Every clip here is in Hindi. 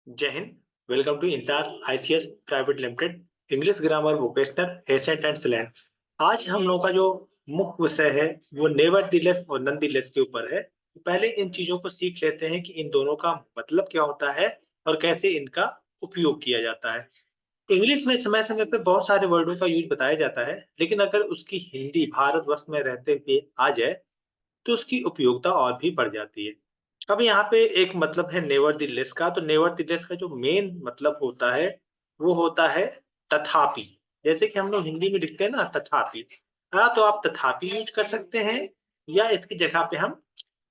जय हिंद। Welcome to in charge ICS private limited English grammar vocational accent and slang. आज हम लोगों का जो मुख्य विषय है वो नेवर दिलेस और नन दिलेस के ऊपर है। पहले इन चीजों को सीख लेते हैं कि इन दोनों का मतलब क्या होता है और कैसे इनका उपयोग किया जाता है। इंग्लिश में समय समय पे बहुत सारे वर्डों का यूज बताया जाता है, लेकिन अगर उसकी हिंदी भारतवर्ष में रहते हुए आ जाए तो उसकी उपयोगिता और भी बढ़ जाती है। अब यहाँ पे एक मतलब है नेवरदीलेस का, तो नेवरदीलेस का जो मेन मतलब होता है वो होता है तथापि। जैसे कि हम लोग हिंदी में लिखते हैं ना तथापि, हाँ, तो आप तथापि यूज कर सकते हैं या इसकी जगह पे हम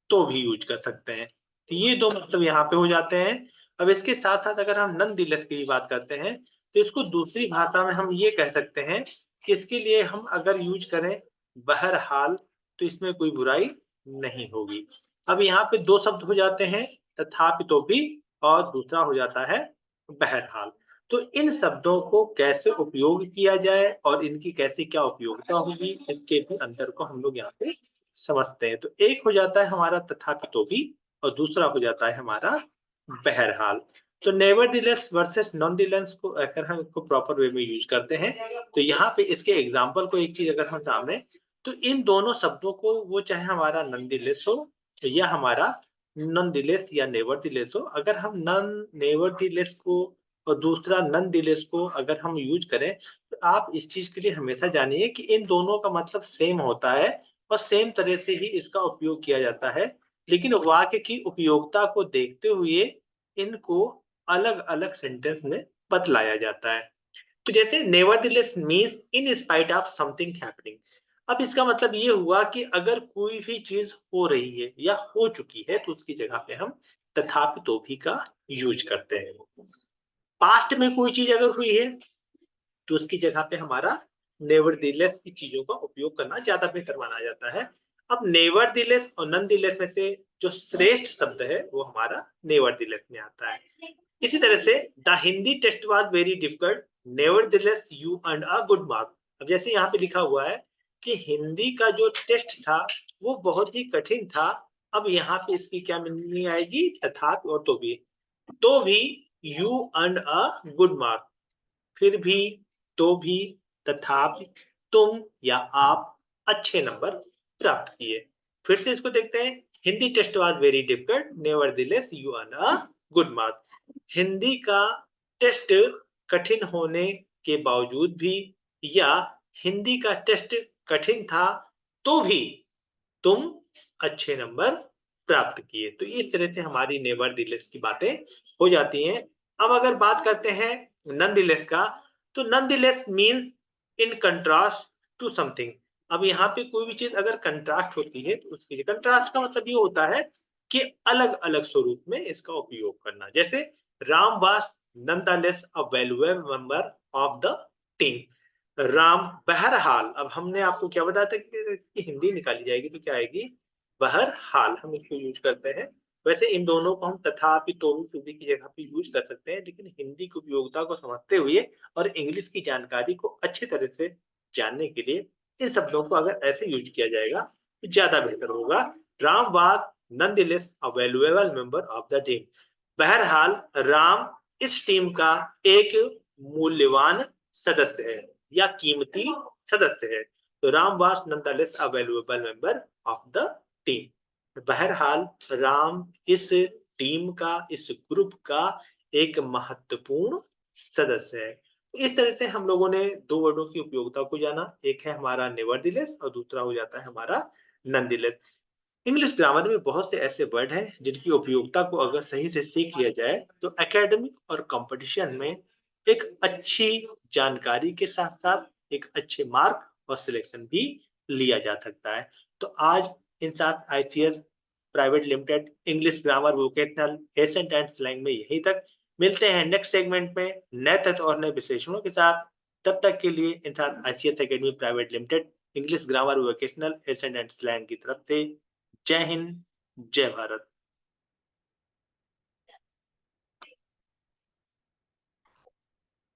तो भी यूज कर सकते हैं। तो ये दो मतलब यहाँ पे हो जाते हैं। अब इसके साथ साथ अगर हम नन दिलेस की भी बात करते हैं तो इसको दूसरी भाषा में हम ये कह सकते हैं कि इसके लिए हम अगर यूज करें बहरहाल तो इसमें कोई बुराई नहीं होगी। अब यहाँ पे दो शब्द हो जाते हैं, तथापि तो भी और दूसरा हो जाता है बहरहाल। तो इन शब्दों को कैसे उपयोग किया जाए और इनकी कैसी क्या उपयोगिता होगी इसके भी अंतर को हम लोग यहाँ पे समझते हैं। तो एक हो जाता है हमारा तथापि तो भी और दूसरा हो जाता है हमारा बहरहाल। तो नेवरदीलेस वर्सेस नॉनदीलेस को अगर हम इसको प्रॉपर वे में यूज करते हैं तो यहाँ पे इसके एग्जांपल को एक चीज अगर हम सामने, तो इन दोनों शब्दों को वो चाहे हमारा नॉनदीलेस हो या हमारा नॉनदीलेस या नेवरदीलेस हो, अगर हम नॉन नेवरदीलेस को और दूसरा नॉनदीलेस को अगर हम यूज करें तो आप इस चीज के लिए हमेशा जानिए कि इन दोनों का मतलब सेम होता है और सेम तरह से ही इसका उपयोग किया जाता है, लेकिन वाक्य की उपयोगिता को देखते हुए इनको अलग-अलग सेंटेंस में बतलाया जाता है। तो जैसे nevertheless means in spite of something happening. अब इसका मतलब ये हुआ कि अगर कोई भी चीज हो रही है या हो चुकी है तो उसकी जगह पे हम तथापि तो भी का यूज करते हैं। पास्ट में कोई चीज अगर हुई है तो उसकी जगह पे हमारा नेवरदीलेस की चीजों का उपयोग करना ज्यादा बेहतर माना जाता है। अब नेवरदीलेस और नॉनदीलेस में से जो श्रेष्ठ शब्द है वो हमारा नेवरदीलेस में आता है। इसी तरह से the Hindi test was very difficult, nevertheless you earned a good marks. अब जैसे यहाँ पे लिखा हुआ है कि हिंदी का जो टेस्ट था वो बहुत ही कठिन था। अब यहाँ पे इसकी क्या मीनिंग आएगी, तथापि और तो भी you earned a good marks, फिर भी, तो भी, तथापि, तुम या आप अच्छे नंबर प्राप्त किए। फिर से इसको देखते हैं। Hindi test was very difficult, nevertheless you earn a good marks. Hindi का टेस्ट कठिन होने के बावजूद भी या हिंदी का टेस्ट कठिन था तो भी तुम अच्छे नंबर प्राप्त किए। तो इस तरह से हमारी नेवरदीलेस की बातें हो जाती हैं। अब अगर बात करते हैं नॉनदीलेस का, तो nonetheless means in contrast to something. अब यहाँ पे कोई भी चीज अगर कंट्रास्ट होती है तो उसकी कंट्रास्ट का मतलब ये होता है कि अलग अलग स्वरूप में इसका उपयोग करना। जैसे Ram was nonetheless a valuable member of the team. Ram बहरहाल, अब हमने आपको क्या बताया था कि इसकी हिंदी निकाली जाएगी तो क्या आएगी, बहरहाल हम इसको यूज करते हैं। वैसे इन दोनों को हम तथापि तो भी फिर भी की जगह पे यूज कर सकते हैं, लेकिन हिंदी की उपयोगिता को समझते हुए और इंग्लिश की जानकारी को अच्छी तरह से जानने के लिए इन शब्दों को अगर ऐसे यूज किया जाएगा तो ज्यादा बेहतर होगा। Ram was nonetheless a valuable member of the team. बहरहाल राम इस टीम का एक मूल्यवान सदस्य है या कीमती सदस्य है। तो Ram was nonetheless a valuable member of the team. बहरहाल राम इस टीम का, इस ग्रुप का एक महत्वपूर्ण सदस्य है। इस तरह से हम लोगों ने दो वर्डों की उपयोगिता को जाना, एक है हमारा नेवरदीलेस और दूसरा हो जाता है हमारा नॉनदीलेस। इंग्लिश ग्रामर में बहुत से ऐसे वर्ड हैं जिनकी उपयोगिता को अगर सही से सीख लिया जाए तो एकेडमिक और कंपटीशन में एक अच्छी जानकारी के साथ साथ एक अच्छे मार्क और सिलेक्शन भी लिया जा सकता है। तो आज INSAS ICS private limited English grammar vocational accent and slang में यहीं तक। मिलते हैं नेक्स्ट सेगमेंट में नए तथ्य और नए विशेषणों के साथ। तब तक के लिए INSAS ICS academy private limited English grammar vocational accent and slang की तरफ से जय हिंद, जय भारत।